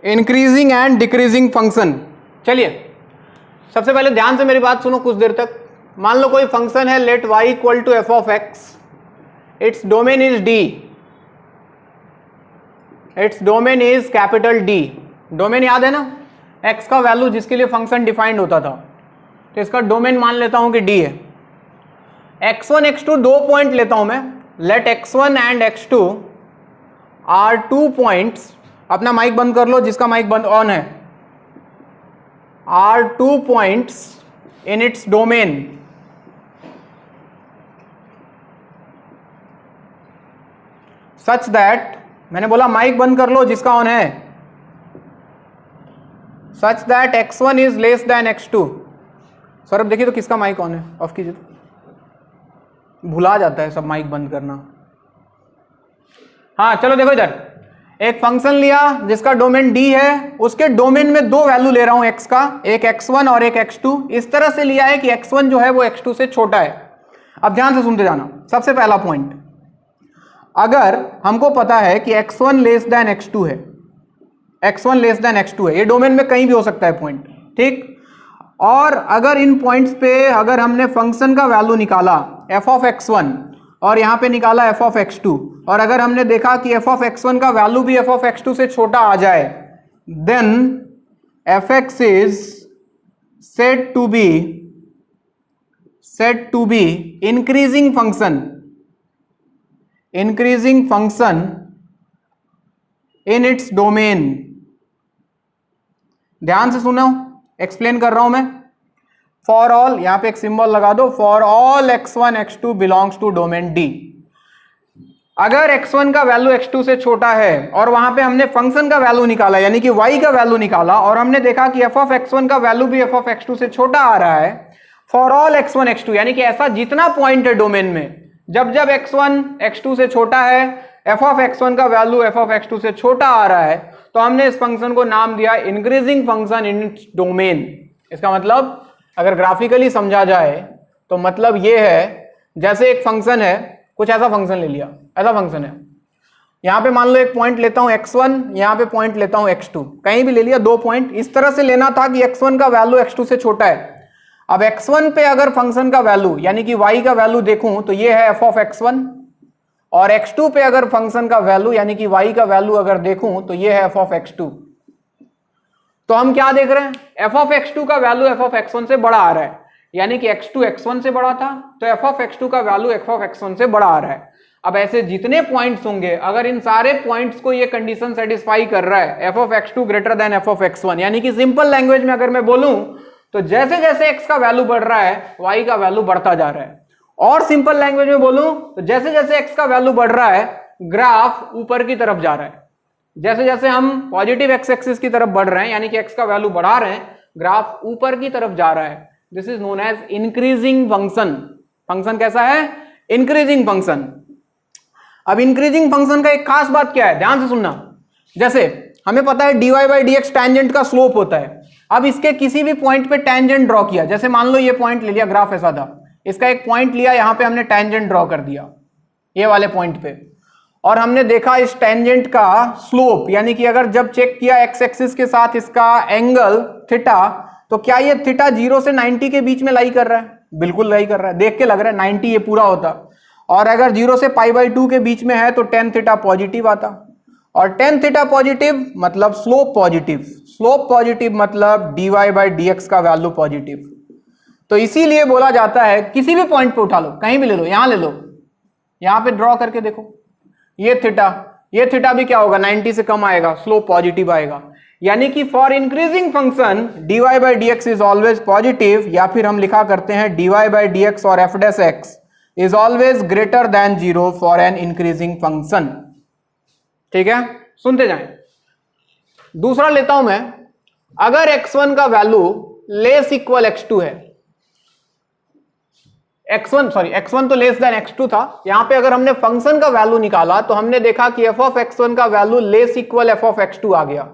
Increasing and decreasing function. चलिए सबसे पहले ध्यान से मेरी बात सुनो कुछ देर तक। मान लो कोई फंक्शन है let y equal to F of X, it's domain is D, it's domain is capital D. Domain याद है ना, x का वैल्यू जिसके लिए फंक्शन डिफाइंड होता था, तो इसका डोमेन मान लेता हूं कि d है। x1 x2 दो पॉइंट लेता हूं मैं, let x1 and x2 are 2 points. अपना माइक बंद कर लो जिसका माइक बंद ऑन है। Are 2 points in its domain, such that, मैंने बोला माइक बंद कर लो जिसका ऑन है, such that x1 is less than x2। Saurabh देखिए तो किसका माइक ऑन है, ऑफ कीजिए। भुला जाता है सब माइक बंद करना। हाँ चलो देखो इधर, एक फंक्शन लिया जिसका डोमेन d है, उसके डोमेन में दो वैल्यू ले रहा हूं x का, एक x1 और एक x2। इस तरह से लिया है कि x1 जो है वो x2 से छोटा है। अब ध्यान से सुनते जाना। सबसे पहला पॉइंट, अगर हमको पता है कि x1 लेस देन x2 है, x1 लेस देन x2 है, ये डोमेन में कहीं भी हो सकता है पॉइंट, ठीक। और अगर इन पॉइंट्स पे अगर हमने फंक्शन का वैल्यू निकाला f ऑफ x1 और यहां पे निकाला f ऑफ x2, और अगर हमने देखा कि f ऑफ x1 का वैल्यू भी f ऑफ x2 से छोटा आ जाए, then fx is said to be increasing function in its domain। ध्यान से सुनो, एक्सप्लेन कर रहा हूं मैं। फॉर ऑल, यहां पे एक सिंबल लगा दो, for all x1 x2 belongs to domain D। अगर x1 का वैल्यू x2 से छोटा है और वहां पे हमने फंक्शन का वैल्यू निकाला, यानी कि y का वैल्यू निकाला, और हमने देखा कि f ऑफ x1 का वैल्यू भी f ऑफ x2 से छोटा आ रहा है, फॉर ऑल x1 x2, यानी कि ऐसा जितना पॉइंट है डोमेन में, जब जब x1 x2 से छोटा है, f ऑफ x1 का वैल्यू f ऑफ x2 से छोटा आ रहा है, तो हमने इस फंक्शन को नाम दिया increasing function in its domain. इसका मतलब अगर ग्राफिकली समझा जाए तो मतलब ये है, जैसे एक फंक्शन है, कुछ ऐसा फंक्शन ले लिया, ऐसा फंक्शन है, यहां पे मान लो एक पॉइंट लेता हूं x1, यहां पे पॉइंट लेता हूं x2, कहीं भी ले लिया दो पॉइंट। इस तरह से लेना था कि x1 का वैल्यू x2 से छोटा है। अब x1 पे अगर फंक्शन का वैल्यू यानी कि y का वैल्यू देखूं तो ये है f ऑफ x1, और x2 पे अगर फंक्शन का वैल्यू यानी कि y का वैल्यू अगर देखूं तो ये है f ऑफ x2। तो हम क्या देख रहे हैं, f ऑफ x2 का वैल्यू f ऑफ x1 से बड़ा आ रहा है, यानी कि x2 x1 से बड़ा था, तो f ऑफ x2 का वैल्यू f ऑफ x1 से बड़ा आ रहा है। अब ऐसे जितने पॉइंट्स होंगे, अगर इन सारे पॉइंट्स को ये कंडीशन सेटिस्फाई कर रहा है, f of x2 greater than f of x1, यानी कि सिंपल लैंग्वेज में अगर मैं बोलूं तो जैसे जैसे x का वैल्यू बढ़ रहा है, y का वैल्यू बढ़ता जा रहा है। और सिंपल लैंग्वेज में बोलूं तो जैसे जैसे x का वैल्यू बढ़ रहा है, ग्राफ ऊपर की तरफ जा रहा है। जैसे जैसे हम पॉजिटिव x एक्सिस की तरफ बढ़ रहे हैं, यानी कि x का वैल्यू बढ़ा रहे हैं, ग्राफ ऊपर की तरफ जा रहा है। This is known as increasing function. Function कैसा है, इंक्रीजिंग फंक्शन। अब इंक्रीजिंग फंक्शन का एक खास बात क्या है, ध्यान से सुनना। जैसे हमें पता है dy बाई dx टेंजेंट का स्लोप होता है। अब इसके किसी भी पॉइंट पे टेंजेंट ड्रॉ किया, जैसे मान लो ये पॉइंट ले लिया, ग्राफ ऐसा था, इसका एक पॉइंट लिया, यहां पे हमने टेंजेंट ड्रॉ कर दिया ये वाले पॉइंट पे, और हमने देखा इस टेंजेंट का स्लोप, यानी कि अगर जब चेक किया x एक्सिस के साथ इसका एंगल थीटा, तो क्या ये थीटा 0 से 90 के बीच में लाई कर रहा है? बिल्कुल लाई कर रहा है, देख के लग रहा है 90 ये पूरा होता। और अगर 0 से π/2 के बीच में है तो tan थीटा पॉजिटिव आता, और tan थीटा पॉजिटिव मतलब स्लोप पॉजिटिव, स्लोप पॉजिटिव मतलब dy बाई dx का वैल्यू पॉजिटिव। तो इसीलिए बोला जाता है, किसी भी पॉइंट पे उठा लो, कहीं भी ले लो, यहां ले लो, यहां पे ड्रॉ करके देखो, ये थीटा भी क्या होगा, 90 से कम आएगा, स्लोप पॉजिटिव आएगा। यानी कि for increasing function dy by dx is always positive, या फिर हम लिखा करते हैं dy बाई dx और f dash x is always greater than 0 for an increasing function. ठीक है, सुनते जाएं। दूसरा लेता हूं मैं, अगर x1 का वैल्यू लेस इक्वल x2 है, x1 तो लेस देन x2 था, यहां पे अगर हमने फंक्शन का वैल्यू निकाला तो हमने देखा कि f ऑफ x1 का value less equal f of x2 आ गया,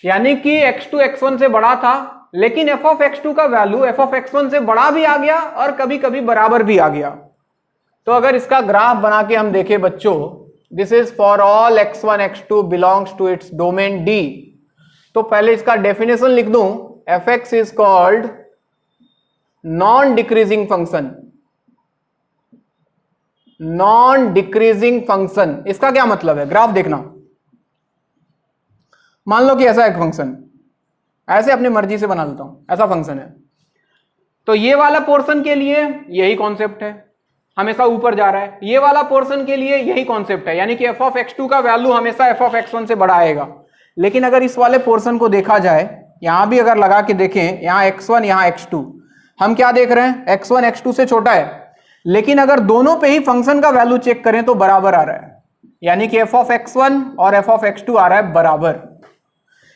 यानी कि x2 x1 से बड़ा था, लेकिन f ऑफ x2 का वैल्यू f ऑफ x1 से बड़ा भी आ गया और कभी कभी बराबर भी आ गया। तो अगर इसका ग्राफ बना के हम देखें बच्चों, this is for all x1 x2 belongs to its domain D। तो पहले इसका डेफिनेशन लिख दूं, fx is called non decreasing function. Non decreasing function, इसका क्या मतलब है? ग्राफ देखना, मान लो कि ऐसा एक फंक्शन, ऐसे अपनी मर्जी से बना देता हूं, ऐसा फंक्शन है, तो ये वाला पोर्शन के लिए यही कॉन्सेप्ट है, हमेशा ऊपर जा रहा है। ये वाला पोर्शन के लिए यही कॉन्सेप्ट है, यानी कि f ऑफ x2 का वैल्यू हमेशा f ऑफ x1 से बड़ा आएगा। लेकिन अगर इस वाले पोर्शन को देखा जाए, यहां भी अगर लगा के देखें, यहां x1 यहां x2, हम क्या देख रहे हैं? x1 x2 से छोटा है। लेकिन अगर दोनों पे ही फंक्शन का वैल्यू चेक करें तो बराबर आ रहा है, यानी कि f ऑफ x1 और f ऑफ x2 आ रहा है बराबर।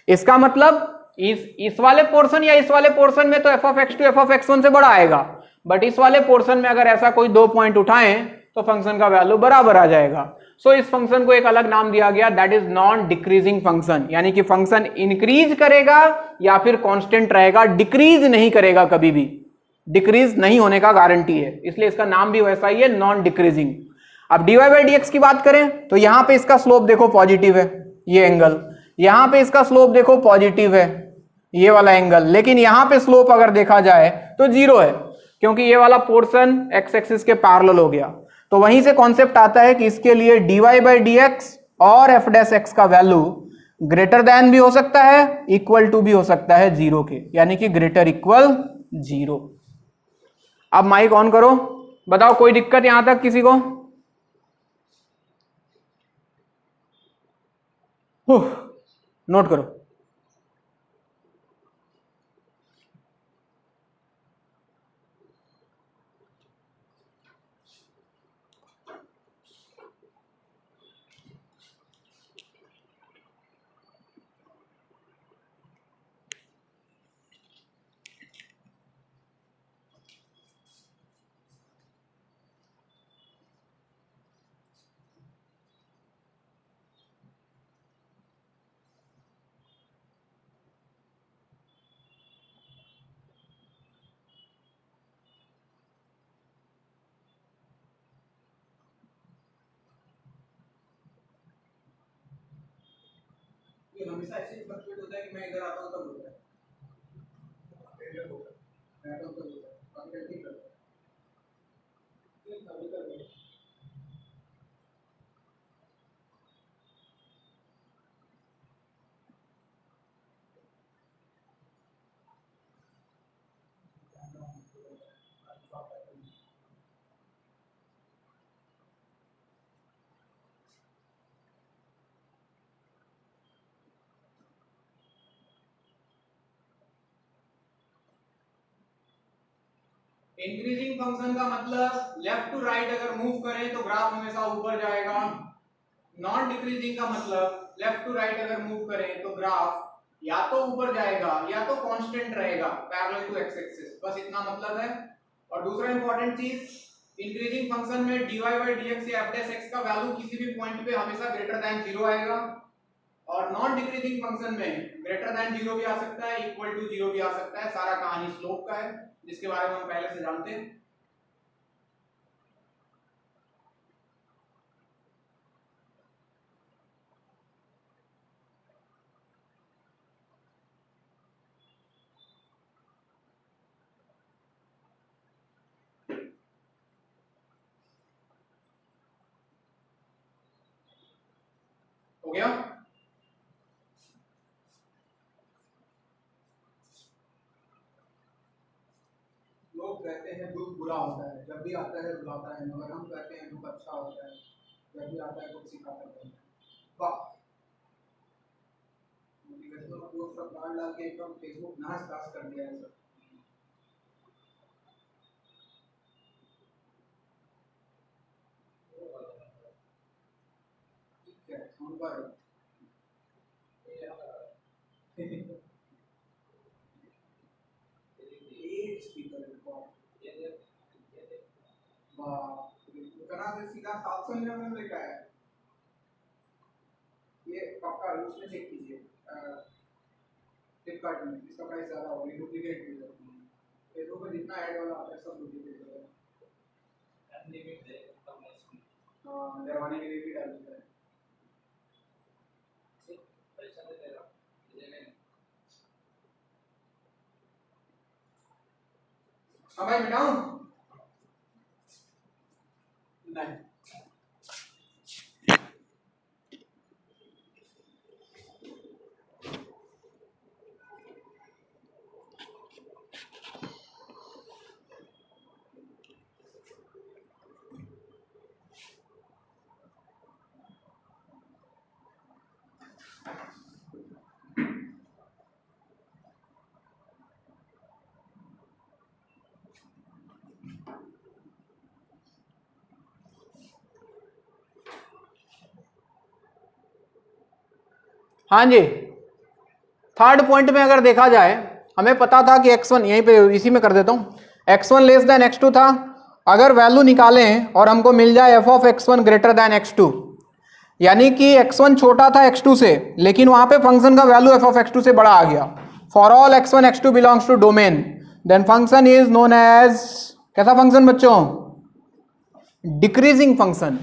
इसका मतलब इस वाले पोर्शन या इस वाले पोर्शन में तो f of x2 f of x1 से बड़ा आएगा, बट इस वाले पोर्शन में अगर ऐसा कोई दो पॉइंट उठाएं तो फंक्शन का वैल्यू बराबर आ जाएगा। सो इस फंक्शन को एक अलग नाम दिया गया, that is non decreasing function, यानी कि फंक्शन इंक्रीज करेगा या फिर कांस्टेंट रहेगा, डिक्रीज नहीं करेगा कभी भी। डिक्रीज नहीं होने का गारंटी है, इसलिए इसका नाम भी वैसा ही है, नॉन डिक्रीजिंग। अब dy बाई dx की बात करें तो यहां पे इसका स्लोप देखो पॉजिटिव है, ये एंगल, यहां पे इसका स्लोप देखो पॉजिटिव है, ये वाला एंगल, लेकिन यहां पे स्लोप अगर देखा जाए तो जीरो है, क्योंकि ये वाला पोर्शन x एक्सिस के पैरेलल हो गया। तो वहीं से कॉन्सेप्ट आता है कि इसके लिए dy बाई dx और f डैश x का वैल्यू ग्रेटर देन भी हो सकता है, इक्वल टू भी हो सकता है जीरो के, यानी कि ग्रेटर इक्वल जीरो। अब माइक ऑन करो, बताओ कोई दिक्कत यहां तक किसी को? नोट करो। ये हमेशा ऐसे ही फ्लक्चुएट होता है कि मैं इधर आता हूं तब होता है, फेलियर होता है, मैं आता हूं तब होता है, बाकी ठीक करता है, ये कभी कर दे। इंक्रीजिंग फंक्शन का मतलब लेफ्ट टू राइट अगर मूव करें तो ग्राफ हमेशा ऊपर जाएगा। नॉन डिक्रीजिंग का मतलब लेफ्ट टू राइट अगर मूव करें तो ग्राफ या तो ऊपर जाएगा या तो कांस्टेंट रहेगा पैरेलल टू एक्स एक्सिस, बस इतना मतलब है। और दूसरा इंपॉर्टेंट चीज, इंक्रीजिंग फंक्शन में dy बाई dx या f डैश x का वैल्यू किसी भी पॉइंट पे हमेशा ग्रेटर देन जीरो आएगा, और नॉन डिक्रीजिंग फंक्शन में ग्रेटर देन जीरो भी आ सकता है, इक्वल टू जीरो भी आ सकता है। सारा कहानी स्लोप का है, जिसके बारे में हम पहले से जानते हैं। हो गया? लोग कहते हैं दुख बुरा होता है, जब भी आता है बुलाता है, मगर हम कहते हैं दुख अच्छा होता है, जब भी आता है कुछ सिखाता है। वाह, मोटिवेशनल कोट सब डाल डाल के एकदम फेसबुक नाच नाच कर दिया है सब। ठीक है, हम पर एक स्पीकर है, वाह, इतना से सीधा 799 में लिखा है। ये पक्का उसमें चेक कीजिए, फ्लिपकार्ट में इसका प्राइस ज़्यादा होगा, ये डुप्लीकेट मिल जाती है। फेसबुक में जितना ऐड वाला आता है सब डुप्लीकेट होता है। डरवाने के लिए भी डाल देता है। हाँ भाई मिटाऊं? नहीं। हाँ जी, थर्ड पॉइंट में अगर देखा जाए, हमें पता था कि x1 यहीं पे इसी में कर देता हूँ, x1 लेस देन x2 था। अगर वैल्यू निकालें और हमको मिल जाए f of x1 greater than x2, यानी कि x1 छोटा था x2 से, लेकिन वहां पे फंक्शन का वैल्यू f ऑफ x2 से बड़ा आ गया। For all x1 x2 belongs to domain, then function is known as, कैसा फंक्शन बच्चों? Decreasing function.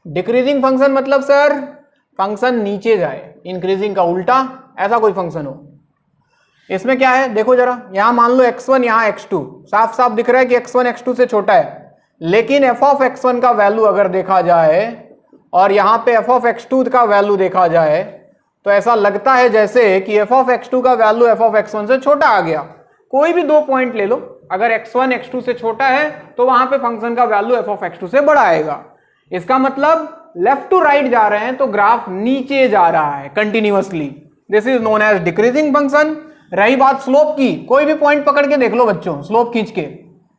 डिक्रीजिंग फंक्शन मतलब सर फंक्शन नीचे जाए, इंक्रीजिंग का उल्टा, ऐसा कोई फंक्शन हो। इसमें क्या है देखो जरा, यहां मान लो x1 यहां x2, साफ साफ दिख रहा है कि x1 x2 से छोटा है, लेकिन f ऑफ x1 का वैल्यू अगर देखा जाए और यहां पे f ऑफ x2 का वैल्यू देखा जाए, तो ऐसा लगता है जैसे कि f ऑफ x2 का वैल्यू f ऑफ x1 से छोटा आ गया। कोई भी दो पॉइंट ले लो, अगर x1 x2 से छोटा है तो वहां पे फंक्शन का वैल्यू f ऑफ x2 से बड़ा आएगा। इसका मतलब लेफ्ट टू राइट जा रहे हैं तो ग्राफ नीचे जा रहा है continuously, this is known as decreasing function. रही बात स्लोप की, कोई भी पॉइंट पकड़ के देख लो बच्चों, स्लोप खींच के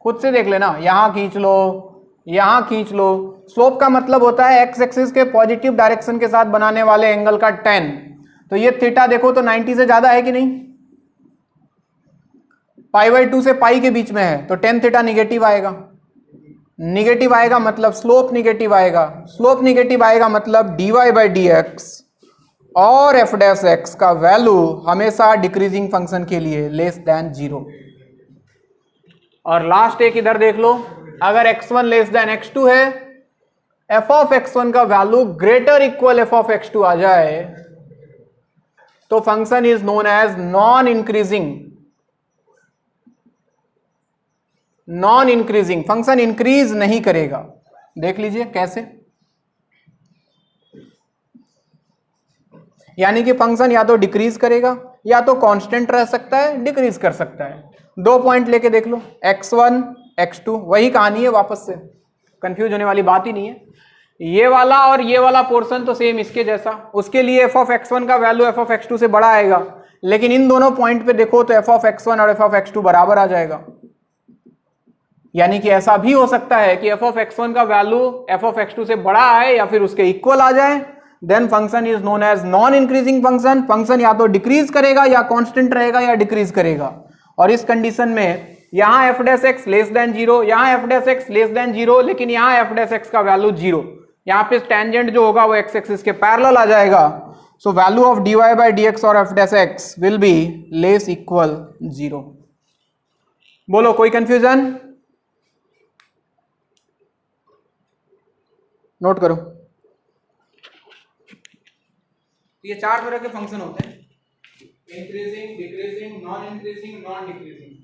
खुद से देख लेना, यहां खींच लो, यहां खींच लो। स्लोप का मतलब होता है एक्स एक्सिस के पॉजिटिव डायरेक्शन के साथ बनाने वाले एंगल का tan। तो ये थीटा देखो तो 90 से ज्यादा है कि नहीं? π/2 से पाई के बीच में है, तो tan थीटा निगेटिव आएगा। निगेटिव आएगा मतलब स्लोप निगेटिव आएगा, स्लोप निगेटिव आएगा मतलब dy/dx और f डैश x का वैल्यू हमेशा डिक्रीजिंग फंक्शन के लिए लेस देन 0। और लास्ट एक इधर देख लो, अगर x1 लेस देन x2 है, f ऑफ x1 का value greater equal f of x2 आ जाए, तो function is known as non increasing. Non increasing function increase नहीं करेगा। देख लीजिए कैसे, यानी कि फंक्शन या तो डिक्रीज करेगा या तो कांस्टेंट रह सकता है, डिक्रीज कर सकता है। दो पॉइंट लेके देख लो, x1 x2, वही कहानी है, वापस से कंफ्यूज होने वाली बात ही नहीं है। ये वाला और ये वाला पोर्शन तो सेम इसके जैसा, उसके लिए f ऑफ x1 का वैल्यू f ऑफ x2 से बड़ा आएगा, लेकिन इन दोनों पॉइंट पे देखो तो f ऑफ x1 और f ऑफ x2 बराबर आ जाएगा। यानी कि ऐसा भी हो सकता है कि f ऑफ x1 का वैल्यू f ऑफ x2 से बड़ा आए या फिर उसके इक्वल आ जाए, then function is known as non increasing function. Function या तो डिक्रीज करेगा या कांस्टेंट रहेगा या डिक्रीज करेगा। और इस कंडीशन में यहां f dash x less than 0, यहां f dash x less than 0, लेकिन यहां f डैश x का वैल्यू 0, यहां पे टेंजेंट जो होगा वो x एक्सिस के पैरेलल आ जाएगा। सो वैल्यू ऑफ dy/dx और f dash x will be less equal 0। बोलो कोई कंफ्यूजन? नोट करो, ये चार तरह के फंक्शन होते हैं, increasing, decreasing, non increasing, non decreasing.